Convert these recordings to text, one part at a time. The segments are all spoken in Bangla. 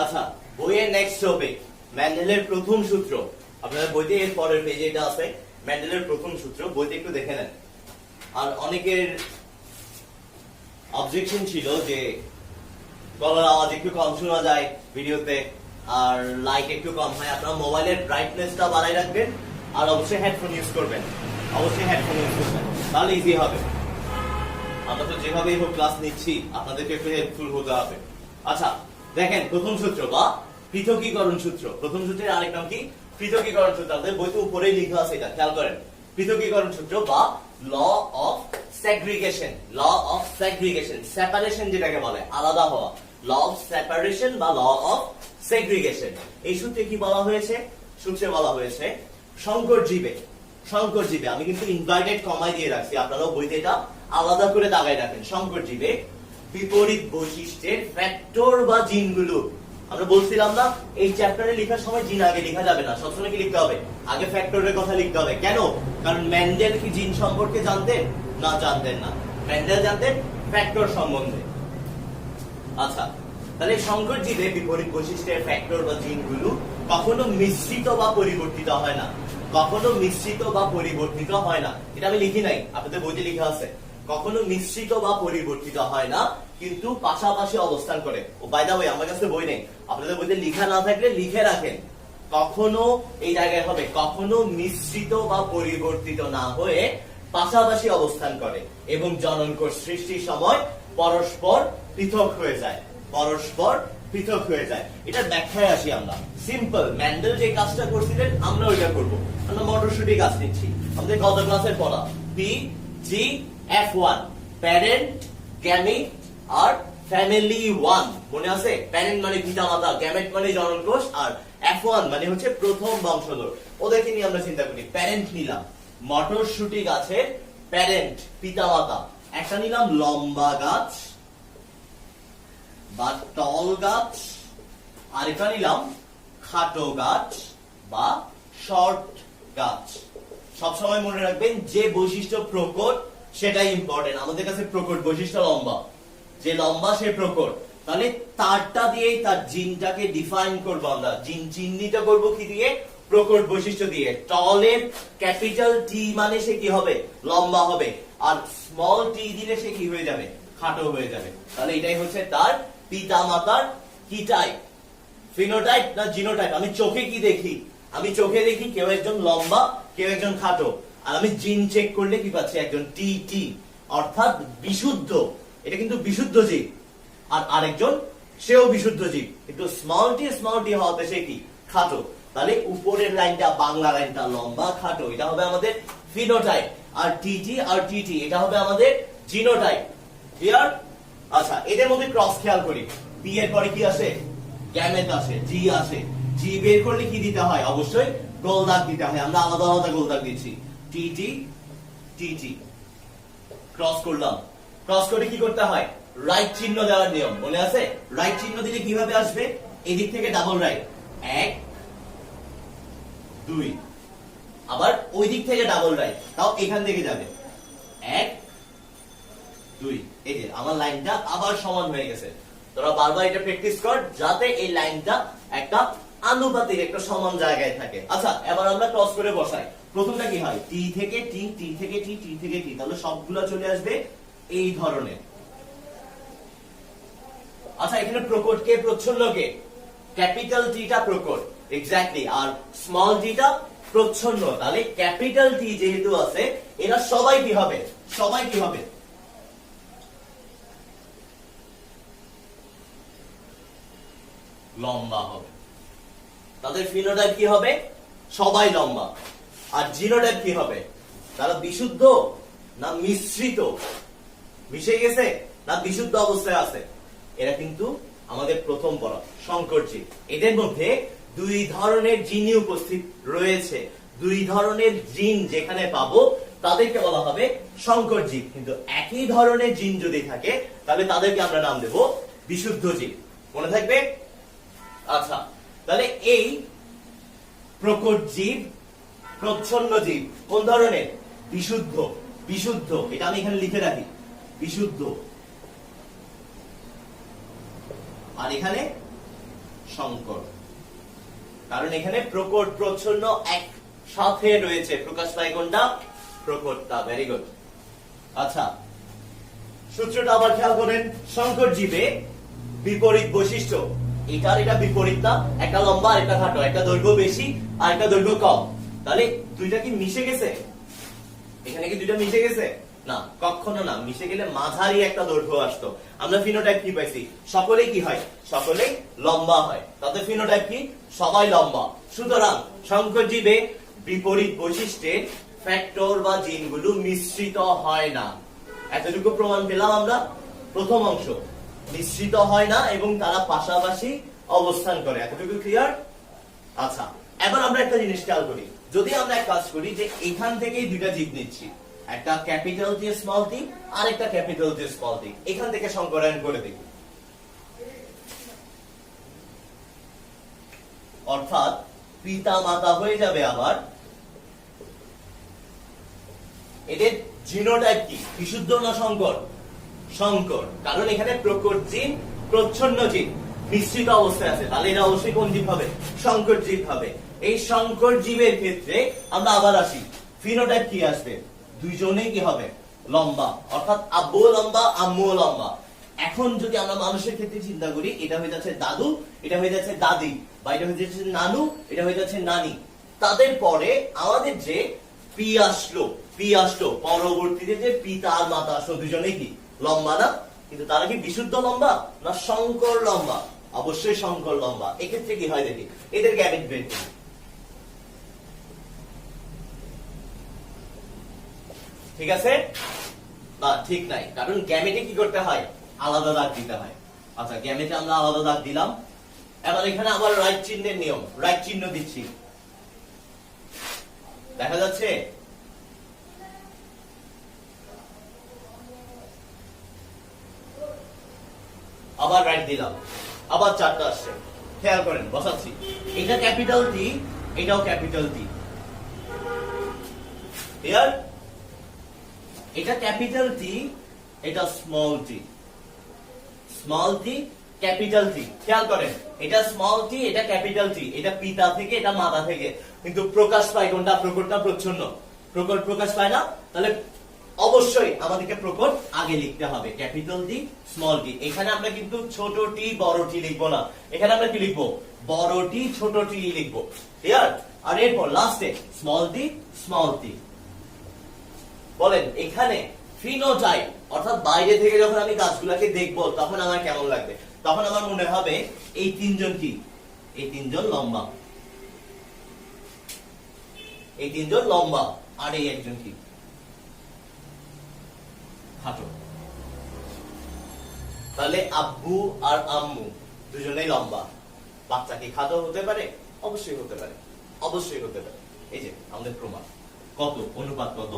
আচ্ছা, বইয়ের নেক্সট টপিক মেন্ডেলের প্রথম সূত্র। আপনাদের বইতে এর পরের পেজে এটা আছে, মেন্ডেলের প্রথম সূত্র। বইতে একটু দেখে নেন। আর অনেকের অবজেকশন ছিল যে গলার আওয়াজ একটু কম শোনা যায় ভিডিওতে, আর লাইট একটু কম হয়। আপনারা মোবাইলের ব্রাইটনেসটা বাড়ায় রাখবেন, আর অবশ্যই হেডফোন ইউজ করবেন। অবশ্যই হেডফোন ইউজ করবেন, তাহলে ইজি হবে। আমরা তো যেভাবেই হোক ক্লাস নিচ্ছি, আপনাদেরকে একটু হেল্পফুল হতে হবে। আচ্ছা, দেখেন প্রথম সূত্র বা পৃথকীকরণ সূত্র। প্রথম সূত্রের আরেক নাম কি? পৃথকীকরণ সূত্র। আমাদের বইতে উপরেই লেখা আছে, এটা খেয়াল করেন। পৃথকীকরণ সূত্র বা law of segregation. Law of segregation, separation যেটাকে বলে, আলাদা হওয়া। ল অফ সেপারেশন বা ল অফ সেগ্রিগেশন। এই সূত্রে কি বলা হয়েছে? সূত্রে বলা হয়েছে সংকর জীবে, সংকর জীবে, আমি কিন্তু ইনভার্টেড কমাই দিয়ে রাখছি, আপনারাও বইতে এটা আলাদা করে দাগায় রাখেন। সংকর জীবে বিপরীত বৈশিষ্ট্যের ফ্যাক্টর বা জিনগুলো, আমরা বলছিলাম না এই চ্যাপ্টারে লেখার সময় জিন আগে লেখা যাবে না, সবসময় কি লিখতে হবে? আগে ফ্যাক্টরের কথা লিখতে হবে। কেন? কারণ মেন্ডেল কি জিন সম্পর্কে জানতেন? না, জানতেন না। মেন্ডেল জানতেন ফ্যাক্টর সম্বন্ধে। আচ্ছা, তাহলে সংকর জীবে বিপরীত বৈশিষ্ট্যের ফ্যাক্টর বা জিনগুলো কখনো মিশ্রিত বা পরিবর্তিত হয় না। কখনো মিশ্রিত বা পরিবর্তিত হয় না, এটা আমি লিখি নাই, আপনাদের বইতে লেখা আছে। কখনো মিশ্রিত বা পরিবর্তিত হয় না, কিন্তু পাশাপাশি অবস্থান করে। ও বাই দা ওয়ে, আমার কাছে বই নেই, আপনাদের বইতে লেখা না থাকলে লিখে রাখেন। কখনো এই জায়গায় হবে, কখনো মিশ্রিত বা পরিবর্তিত না হয়ে পাশাপাশি অবস্থান করে এবং জননকোষ সৃষ্টির সময় পরস্পর পৃথক হয়ে যায়। পরস্পর পৃথক হয়ে যায়। এটা ব্যাখ্যায় আসি আমরা। সিম্পল, মেন্ডেল যে কাজটা করছিলেন আমরা ওইটা করব। আমরা মটরশুটি গাছ নিচ্ছি, আমাদের গত ক্লাসের পড়া PGF1, প্যারেন্ট, গ্যামেট আর ফ্যামিলি 1, মনে আছে? প্যারেন্ট মানে পিতামাতা, গ্যামেট মানে জননকোষ, আর F1 মানে হচ্ছে প্রথম বংশধর। ওদেরকে নিয়ে আমরা চিন্তা করি। প্যারেন্ট নিলাম মটরশুটি গাছের প্যারেন্ট, পিতামাতা। একটা নিলাম লম্বা গাছ বা টল গাছ, আর এটা নিলাম খাটো গাছ বা শর্ট গাছ। সবসময় মনে রাখবেন যে বৈশিষ্ট্য প্রকট সেটাই ইম্পর্টেন্ট। আমাদের কাছে প্রকট বৈশিষ্ট্য লম্বা, যে লম্বা সে প্রকট। তাহলে তারটা দিয়েই তার জিনটাকে ডিফাইন করবো আমরা। জিন চিহ্নিত করবো কি দিয়ে? প্রকট বৈশিষ্ট্য দিয়ে। টলের ক্যাপিটাল টি মানে সে কি হবে? লম্বা হবে। আর স্মল টি দিলে সে কি হয়ে যাবে? খাটো হয়ে যাবে। তাহলে এটাই হচ্ছে তার পিতা মাতার কি টাইপ, ফিনোটাইপ না জিনোটাইপ। আমি চোখে কি দেখি? আমি চোখে দেখি কেউ একজন লম্বা, কেউ একজন খাটো। আর আমি জিন চেক করলে কি পাচ্ছি? একজন টি টি, অর্থাৎ বিশুদ্ধ। এটা কিন্তু বিশুদ্ধ জীব। আর আরেকজন সেও বিশুদ্ধ জীব, কিন্তু স্মল টি হওয়াতে সে কি? খাটো। তাহলে উপরের লাইনটা, বাংলা লাইনটা লম্বা খাটো, এটা হবে আমাদের ফিনোটাইপ। আর টিটি আর টিটি এটা হবে আমাদের জিনোটাইপ। ক্লিয়ার? আচ্ছা, এদের মধ্যে ক্রস খেয়াল করি। পি এর পরে কি আসে? গ্যামেট আসে, জি আসে। জি বের করলে কি দিতে হয়? অবশ্যই গোল দাগ দিতে হয়। আমরা আলাদা আলাদা গোল দাগ দিচ্ছি। টিটি টিটি ক্রস করলাম। ক্রস করে কি করতে হয়? রাইট চিহ্ন দেওয়ার নিয়ম মনে আছে? রাইট চিহ্ন দিলে কিভাবে আসবে? এদিক থেকে ডাবল রাইট, 1 2, আবার ওই দিক থেকে ডাবল রাইট, তাও এখান থেকে যাবে 1 2। এই যে আমার লাইনটা আবার সমান হয়ে গেছে। তোরা বারবার এটা প্র্যাকটিস কর যাতে এই লাইনটা একটা আনুপাতিক, একটা সমান জায়গায় থাকে। আচ্ছা, এবার আমরা ক্রস করে বসাই। প্রথমটা কি হয়? টি থেকে টি, টি থেকে টি, টি থেকে টি। তাহলে সবগুলো চলে আসবে এই ধরনের। আচ্ছা, এখানে প্রকট কে, প্রচ্ছন্ন কে? ক্যাপিটাল টিটা প্রকট, এক্স্যাক্টলি। আর স্মল টিটা প্রচ্ছন্ন। তাহলে ক্যাপিটাল টি যেহেতু আছে, এরা সবাই কি হবে? সবাই কি হবে? লম্বা হবে। তাদের ফিনোটাইপ কি হবে? সবাই লম্বা। আর জিনোটাইপ কি হবে? তারা বিশুদ্ধ না মিশ্রিত? মিশে গেছে না বিশুদ্ধ অবস্থায় আছে? এরা কিন্তু আমাদের প্রথম পড়া সংকর জীব। এদের মধ্যে দুই ধরনের জিনই উপস্থিত রয়েছে। দুই ধরনের জিন যেখানে পাবো তাদেরকে বলা হবে সংকর জীব। কিন্তু একই ধরনের জিন যদি থাকে তাহলে তাদেরকে আমরা নাম দেব বিশুদ্ধ জীব। মনে থাকবে? আচ্ছা, তাহলে এই প্রকট জীব, প্রচ্ছন্ন জীব কোন ধরনের? বিশুদ্ধ। বিশুদ্ধ, এটা আমি এখানে লিখে রাখি, বিশুদ্ধ। আর এখানে সংকর। কারণ এখানে প্রকট প্রচ্ছন্ন একসাথে রয়েছে, প্রকাশ পায় কোনটা? প্রকটটা। Very good. আচ্ছা, সূত্রটা আবার খেয়াল করেন। সংকর জীবে বিপরীত বৈশিষ্ট্য, এটা বিপরীত না, একটা লম্বা আর একটা খাটো, একটা দৈর্ঘ্য বেশি আর একটা দৈর্ঘ্য কম। তাহলে দুইটা কি মিশে গেছে? এখানে কি দুইটা মিশে গেছে? না, কখনো না। মিশে গেলে মাঝারি একটা দৈর্ঘ্য আসতো। আমরা ফিনোটাইপ কি পাইছি? সকলেই কি হয়? সকলেই লম্বা হয়। তাতে ফিনোটাইপ কি? সবাই লম্বা। সুতরাং সংকর জীবে বিপরীত বৈশিষ্ট্যে ফ্যাক্টর বা জিনগুলো মিশ্রিত হয় না। এতটুকু প্রমাণ পেলাম আমরা। প্রথম অংশ মিশ্রিত হয় না এবং তারা পাশাপাশি অবস্থান করে। এতটুকু ক্লিয়ার? আচ্ছা, এবার আমরা একটা জিনিস খেয়াল করি। যদি আমরা এক কাজ করি যে এখান থেকেই দুইটা জীব নিচ্ছি, একটা ক্যাপিটাল টি স্মল টি আর একটা ক্যাপিটাল টি স্মল টি, এখান থেকে সংকরায়ন করে দেখি। অর্থাৎ পিতা মাতা হয়ে যাবে আবার। এদের জিনোটাইপ কি? বিশুদ্ধ না সংকর? সংকর। কারণ এখানে প্রকট জিন, প্রচ্ছন্ন জিন মিশ্রিত অবস্থায় আছে। তাহলে এটা অবশ্যই কোন জীব হবে? সংকর জীব হবে। এই সংকর জীবের ক্ষেত্রে আমরা আবার আসি, ফিনোটাইপ কি আসবে? দুইজনেই কি হবে? লম্বা। অর্থাৎ আব্বুও লম্বা, আম্মুও লম্বা। এখন যদি আমরা মানুষের ক্ষেত্রে চিন্তা করি, এটা হয়ে যাচ্ছে দাদু, এটা হয়ে যাচ্ছে দাদি, বা এটা হয়ে যাচ্ছে নানু, এটা হয়ে যাচ্ছে নানি। তাদের পরে আমাদের যে পি আসলো পরবর্তীতে যে পিতা আর মাতা আসলো, দুজনেই কি লম্বা না? কিন্তু তারা কি বিশুদ্ধ লম্বা না সংকর লম্বা? অবশ্যই সংকর লম্বা। এক্ষেত্রে কি হয় দেখি, এদের গ্যামেট বের করি। ঠিক আছে না? ঠিক নাই। কারণ গ্যামেটে কি করতে হয়? আলাদা দাগ দিতে হয়। আচ্ছা, গ্যামেটে আমরা আলাদা দাগ দিলাম। এবার এখানে আবার রাইট চিহ্নের নিয়ম, রাইট চিহ্ন দিচ্ছি। দেখা যাচ্ছে? আবার রাইট দিলাম, আবার চারটা আসছে। খেয়াল করেন, বসাচ্ছি। এটা ক্যাপিটাল টি, এটাও ক্যাপিটাল টি। ক্লিয়ার? এটা ক্যাপিটাল টি, এটা small tea. Small tea, capital T. খেয়াল করেন, এটা স্মল টি, এটা ক্যাপিটাল টি। এটা পিতা থেকে, এটা মাতা থেকে। কিন্তু প্রকাশ পায় কোনটা? প্রকটটা প্রচ্ছন্ন। প্রকট প্রকাশ পায় না। তাহলে অবশ্যই আমাদেরকে প্রকট আগে লিখতে হবে, ক্যাপিটাল টি, স্মল টি। এখানে আমরা কিন্তু ছোট টি বড় টি লিখবো না। এখানে আমরা কি লিখবো? বড় টি ছোট টি লিখবো। ক্লিয়ার? আর এরপর লাস্টে স্মল টি, স্মল টি। বলেন এখানে ফিনোটাইপ, অর্থাৎ বাইরে থেকে যখন আমি গাছগুলাকে দেখবো তখন আমার কেমন লাগবে? তখন আমার মনে হবে এই তিনজন কি? এই তিনজন লম্বা, এই তিনজন লম্বা, আর এই একজন কি? খাটো। তাহলে আব্বু আর আম্মু দুজনেই লম্বা। বাচ্চা কি খাটো হতে পারে? অবশ্যই হতে পারে, অবশ্যই হতে পারে। এই যে আমাদের প্রমাণ। কত? অনুপাত কত?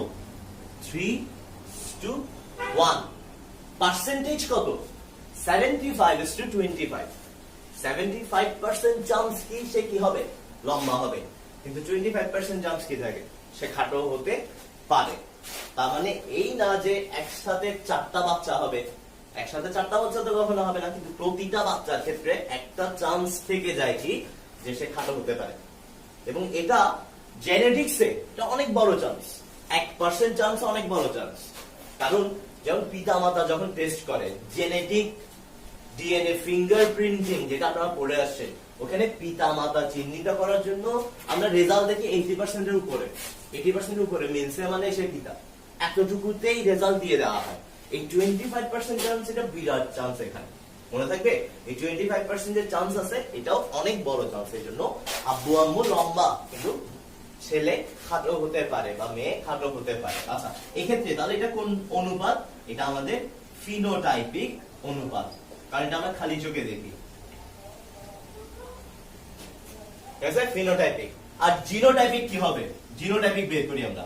3:1। পার্সেন্টেজ কত? 75:25। 75% চান্স কি সে কি হবে? লম্বা হবে। কিন্তু 25% চান্স কি থাকে? সে খাটো হতে পারে। তার মানে এই না যে একসাথে চারটা বাচ্চা হবে। একসাথে চারটা বাচ্চা তো কখনো হবে না, কিন্তু প্রতিটা বাচ্চার ক্ষেত্রে একটা চান্স থেকে যায় কি যে সে খাটো হতে পারে। এবং এটা জেনেটিক্সে এটা অনেক বড় চান্স। 1% চান্স অনেক বড় চান্স। কারণ যেমন পিতা মাতা যখন টেস্ট করে জেনেটিক ডিএনএ ফিঙ্গারপ্রিন্টিং, যেটা আপনারা পড়ে আসছেন, ওখানে পিতা মাতা চিহ্নিত করার জন্য আমরা রেজাল্ট দেখি 80% এর উপরে। 80% এর উপরে মিলছে মানে সে পিতা। এতটুকুতেই রেজাল্ট দিয়ে দেওয়া হয়। এই 25% চান্স, এটা বিরাট চান্স। এখানে মনে থাকবে এই 25% এর চান্স আছে, এটাও অনেক বড় চান্স। এই জন্য আব্বু আম্মু লম্বা, কিন্তু ছেলে খাটো হতে পারে বা মেয়ে খাটো হতে পারে। আচ্ছা, এক্ষেত্রে তাহলে এটা কোন অনুপাত? এটা আমাদের ফিনোটাইপিক অনুপাত, কারণ এটা আমরা খালি চোখে দেখি। ঠিক আছে? ফিনোটাইপিক। আর জিনোটাইপিক কি হবে? জিনোটাইপিক বের করি আমরা।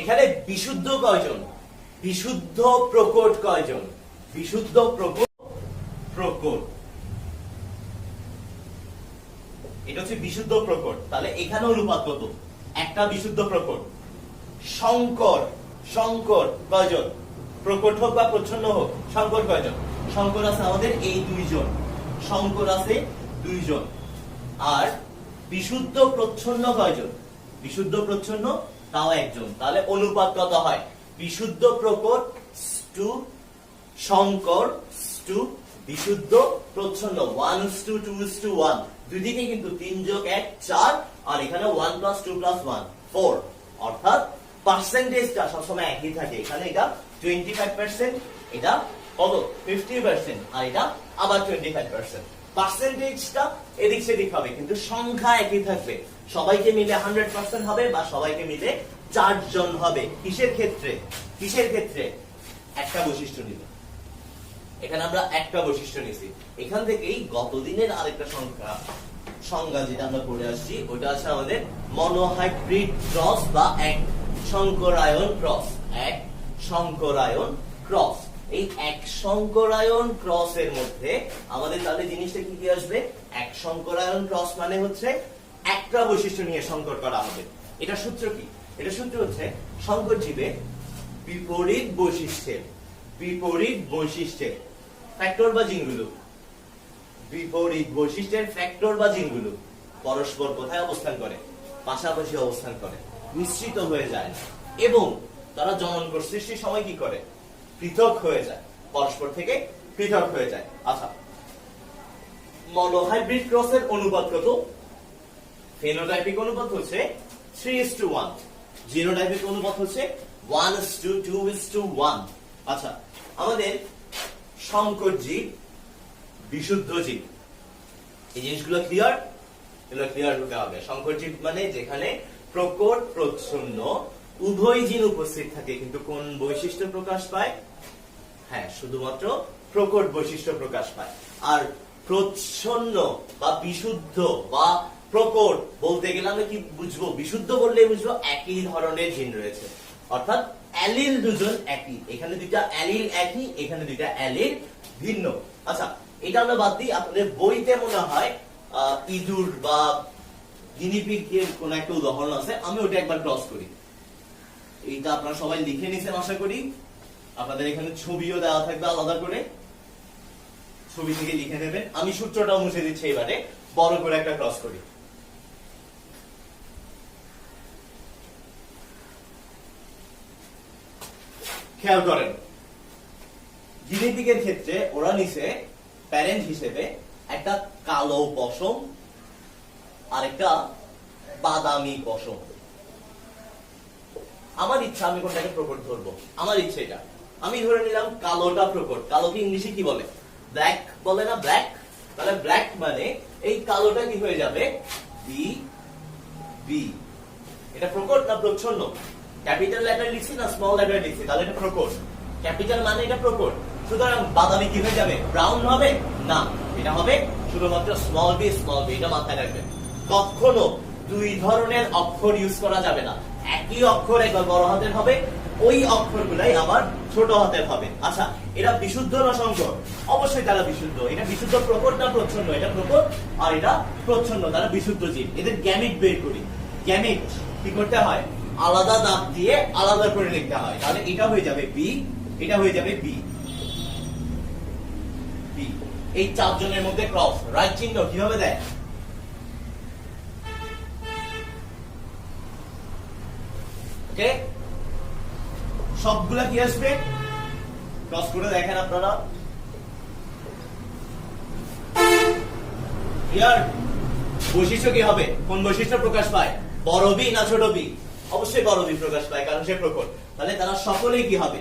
এখানে বিশুদ্ধ কয়জন? বিশুদ্ধ প্রকট কয়জন? বিশুদ্ধ প্রকট, প্রকট। এটা হচ্ছে বিশুদ্ধ প্রকট। তাহলে এখানে অনুপাত কত? একটা বিশুদ্ধ প্রকট। সংকর, সংকর কয়জন? প্রকট হোক বা প্রচ্ছন্ন হোক, সংকর কয়জন? সংকর আছে আমাদের এই দুইজন, সংকর আছে দুইজন। আর বিশুদ্ধ প্রচ্ছন্ন কয়জন? বিশুদ্ধ প্রচ্ছন্ন তাও একজন। তাহলে অনুপাত কত হয়? বিশুদ্ধ প্রকট টু সংকর টু বিশুদ্ধ প্রচ্ছন্ন 1:2:1। দুই দিকে কিন্তু 3 যোগ 1 4, আর এখানে 1 + 2 + 1 4। অর্থাৎ পার্সেন্টেজটা সবসময় একই থাকে। এখানে এটা 25%, এটা কত 50%, আর এটা আবার 25%। পার্সেন্টেজটা এদিক সেদিক হবে কিন্তু সংখ্যা একই থাকবে। সবাইকে মিলে 100% হবে বা সবাইকে মিলে 4 জন হবে। কিসের ক্ষেত্রে? কিসের ক্ষেত্রে? একটা বৈশিষ্ট্য নিব। এখানে আমরা একটা বৈশিষ্ট্য নিছি। এখান থেকেই গত দিনের আরেকটা সংজ্ঞা যেটা আমরা পড়ে আসছি, ওটা আছে আমাদের মনোহাইব্রিড ক্রস বা এক সংকরায়ন ক্রস। এক সংকরায়ন ক্রস। এই এক সংকরায়ন ক্রস এর মধ্যে আমাদের তাহলে জিনিসটা কি কি আসবে? এক সংকরায়ন ক্রস মানে হচ্ছে একটা বৈশিষ্ট্য নিয়ে সংকর করা হবে। এটা সূত্র কি? এটা সূত্র হচ্ছে সংকর জীবে বিপরীত বৈশিষ্ট্যের, বিপরীত বৈশিষ্ট্যের ফ্যাক্টর বা জিনগুলো, বিপরীত বৈশিষ্ট্যের ফ্যাক্টর বা জিনগুলো পরস্পর কোথায় অবস্থান করে? পাশাপাশি অবস্থান করে, মিশ্রিত হয়ে যায় এবং তারা জননকোষ সৃষ্টির সময় কি করে? পৃথক হয়ে যায়, পরস্পর থেকে পৃথক হয়ে যায়। আচ্ছা, মনোহাইব্রিড ক্রসের অনুপাত কত? ফেনোটাইপিক অনুপাত হচ্ছে 3:1, জিনোটাইপিক অনুপাত হচ্ছে 1:2:1। আচ্ছা, আমাদের সংকর জীব, বিশুদ্ধ জীব, এই জিনিসগুলো ক্লিয়ার? এগুলো ক্লিয়ার হতে হবে। সংকর জীব মানে যেখানে প্রকট প্রচ্ছন্ন উভয় জিন উপস্থিত থাকে, কিন্তু কোন বৈশিষ্ট্য প্রকাশ পায়? হ্যাঁ, শুধুমাত্র প্রকট বৈশিষ্ট্য প্রকাশ পায়। আর প্রচ্ছন্ন বা বিশুদ্ধ বা প্রকট বলতে গেলে আমরা কি বুঝবো? বিশুদ্ধ বললে বুঝবো একই ধরনের জিন রয়েছে, অর্থাৎ অ্যালিল দুজন একই। এখানে দুইটা অ্যালিল একই, এখানে দুইটা অ্যালিল ভিন্ন। আচ্ছা, এটা আমরা বাদ দিই। আপনাদের বইতে মনে হয় ইঁদুর বা গিনিপিগের কোন একটা উদাহরণ আছে, আমি ওটা একবার ক্রস করি। এইটা আপনারা সবাই লিখে নিছেন আশা করি। আপনাদের এখানে ছবিও দেওয়া থাকবে আলাদা করে, ছবি থেকে লিখে নেবেন। আমি সূত্রটাও মুছে দিচ্ছি, এবারে বড় করে একটা ক্রস করি। খেয়াল করেন, গিনিপিগের ক্ষেত্রে ওরা নিছে প্যারেন্ট হিসেবে একটা কালো পশম আর একটা বাদামি পশম। আমার ইচ্ছা আমি কোনটাকে প্রকট ধরবো, আমার ইচ্ছে এটা। আমি ধরে নিলাম কালোটা প্রকট। কালোকে ইংলিশে কি বলে? ব্ল্যাক বলে না? ব্ল্যাক। তাহলে ব্ল্যাক মানে এই কালোটা কি হয়ে যাবে? B B. এটা প্রকট না প্রচ্ছন্ন? ক্যাপিটাল লেটার লিখছি না স্মল লেটার লিখছি? তাহলে এটা প্রকট। ক্যাপিটাল মানে এটা প্রকট। সুতরাং বাদামি কি হয়ে যাবে? ব্রাউন হবে না, এটা হবে শুধুমাত্র স্মল বি স্মল বি। এটা মাথায় রাখবেন। কখনো দুই ধরনের অক্ষর ইউজ করা যাবে না। একই অক্ষর একবার বড় হাতের হবে, ওই অক্ষরগুলাই আবার ছোট হাতের হবে। আচ্ছা, এরা বিশুদ্ধ না সংকর? অবশ্যই তারা বিশুদ্ধ। এটা বিশুদ্ধ প্রকট না প্রচ্ছন্ন? এটা প্রকট আর এটা প্রচ্ছন্ন, তারা বিশুদ্ধ জীব। এদের গ্যামিট বের করি। গ্যামিট কি করতে হয়? আলাদা দাগ দিয়ে আলাদা করে লিখতে হয়। তাহলে এটা হয়ে যাবে বি, এটা হয়ে যাবে বি বি। এই চারজনের মধ্যে ক্রস। রাইট চিহ্ন কিভাবে দেয়? ওকে, সবগুলা কি আসবে? ক্রস করে দেখেন আপনারা। ক্লিয়ার? বৈশিষ্ট্য কি হবে? কোন বৈশিষ্ট্য প্রকাশ পায়? বড় বি না ছোট বি? অবশ্যই বড় বি প্রকাশ পায়, কারণ সে প্রকট। তাহলে তারা সকলেই কি হবে?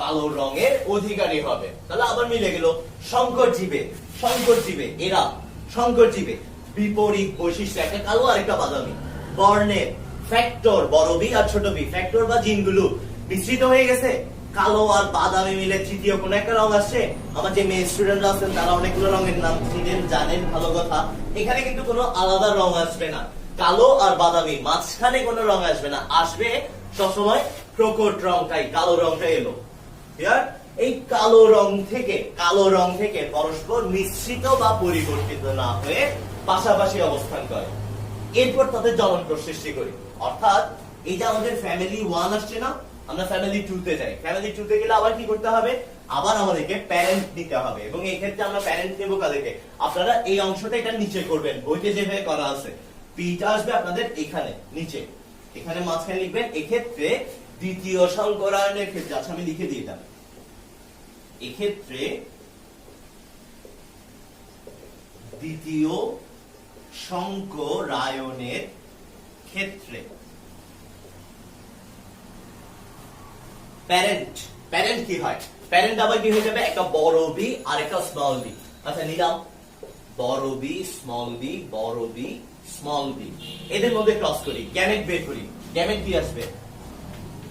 কালো রঙের অধিকারী হবে। তাহলে আবার মিলে গেল। সংকর জীবে, সংকর জীবে এরা সংকর জীবে বিপরীত বৈশিষ্ট্য, একটা কালো আর একটা বাদামি। বর্ণের ফ্যাক্টর বড় বি আর ছোট বি, ফ্যাক্টর বা জিনগুলো মিশ্রিত হয়ে গেছে। কালো আর বাদামি মিলে তৃতীয় কোন একটা রং আসছে। আমার যে মেয়ে স্টুডেন্টরা আছেন তারা অনেকগুলো রঙের নাম চিনেন, জানেন, ভালো কথা। এখানে কিন্তু কোনো আলাদা রং আসবে না। কালো আর বাদামি, মাঝখানে কোনো রং আসবে না। আসবে সবসময় প্রকট রংটাই, কালো রংটাই এলো। এই কালো রং থেকে পরস্পর মিশ্রিত বা পরিবর্তিত না হয়ে পাশাপাশি অবস্থান করে। এরপর তাদের জননকোষ সৃষ্টি করি। অর্থাৎ এই যে আমাদের ফ্যামিলি 1 আসছে না, আমরা ফ্যামিলি 2 তে যাই। ফ্যামিলি 2 তে গেলে আবার কি করতে হবে, আবার আমাদেরকে প্যারেন্ট নিতে হবে, এবং এই ক্ষেত্রে আমরা প্যারেন্ট নেব কাদেরকে, আপনারা এই অংশটা এটা নিচে করবেন, বইতে যেভাবে করা আছে। পিটা আসবে আপনাদের এখানে নিচে, এখানে মাঝখানে লিখবেন। এক্ষেত্রে দ্বিতীয় সংকরায়নের ক্ষেত্রে, আচ্ছা আমি লিখে দিই এটা, এক্ষেত্রে দ্বিতীয় সংকরায়নের ক্ষেত্রে প্যারেন্ট, প্যারেন্ট কি হয়, প্যারেন্ট আবার কি হয়ে যাবে, একটা বড় বি আর একটা স্মল বি। আচ্ছা নিলাম বড় বি স্মল বি, বড় বি স্মল বি, এদের মধ্যে ক্রস করি, গ্যামেট বের করি। গ্যামেট কি আসবে,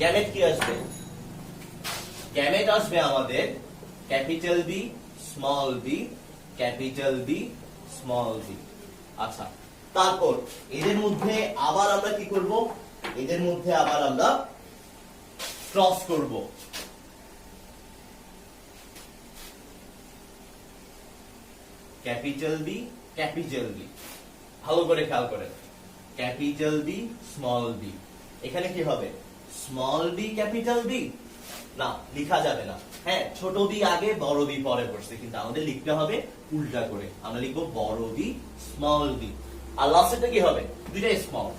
গ্যামেট কি আসবে, গ্যামেট আসবে আমাদের capital B small B, capital B small B. আচ্ছা তারপর এদের মধ্যে আবার আমরা কি করব, এদের মধ্যে আবার আমরা ক্রস করব। ক্যাপিটাল বি ক্যাপিটাল বি, ভালো করে খেয়াল করেন, ক্যাপিটাল বি স্মল বি। এখানে কি হবে, স্মল বি ক্যাপিটাল বি, না লেখা যাবে না। হ্যাঁ ছোট বি আগে বড় বি পরে পড়ছে, কিন্তু আমাদের লিখতে হবে উল্টা করে, আমরা লিখবো বড় বি স্মল বি, আর লাস্টেরটা কি হবে, দুইটাই স্মল।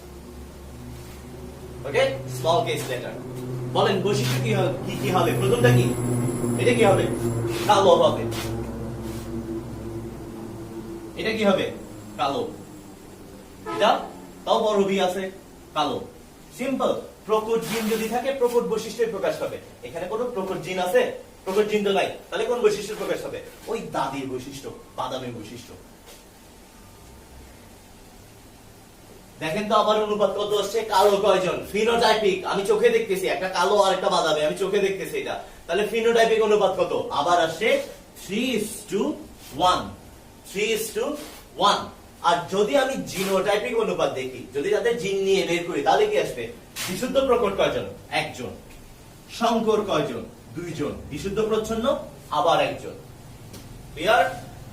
ওকে, স্মল কেস লেটার। বলেন বৈশিষ্ট্য কি কি হবে, প্রথমটা কি, এটা কি হবে, কালো হবে। এটা কি হবে, কালো। এটা তাও বড় বি আছে, কালো। সিম্পল। প্রকট জিন যদি থাকে প্রকট বৈশিষ্ট্যের প্রকাশ হবে। এখানে কোনো প্রকট জিন আছে, প্রকট জিন তো নাই, তাহলে কোন বৈশিষ্ট্যের প্রকাশ হবে, ওই দাদির বৈশিষ্ট্য, বাদামের বৈশিষ্ট্য। দেখেন তো আবার অনুপাত কত আসছে, কালো কয়জন, ফিনোটাইপিক, আমি চোখে দেখতেছি একটা কালো আর একটা বাদামি, আমি চোখে দেখতেছি এটা, তাহলে ফিনোটাইপিক অনুপাত কত, আবার আসছে 3:1, 3:1। আর যদি আমি জিনোটাইপিক অনুপাত দেখি, যদি তাদের জিন নিয়ে বের করি, তাহলে কি আসবে, বিশুদ্ধ প্রকট কয়জন, একজন, সংকর কয়জন, দুইজন, বিশুদ্ধ প্রচ্ছন্ন আবার একজন। ক্লিয়ার?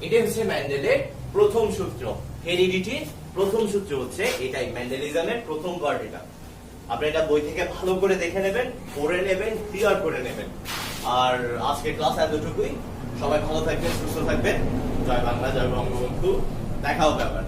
এটা হচ্ছে মেন্ডেলের প্রথম সূত্র, হেরিডিটির প্রথম সূত্র হচ্ছে এটাই, মেন্ডেলিজমের প্রথম পার্ট এটা। আপনি এটা বই থেকে ভালো করে দেখে নেবেন, পড়ে নেবেন, ক্লিয়ার করে নেবেন। আর আজকে ক্লাস এতটুকুই, সবাই ভালো থাকবেন, সুস্থ থাকবেন। জয় বাংলা, জয় বঙ্গবন্ধু, দেখা হবে আবার।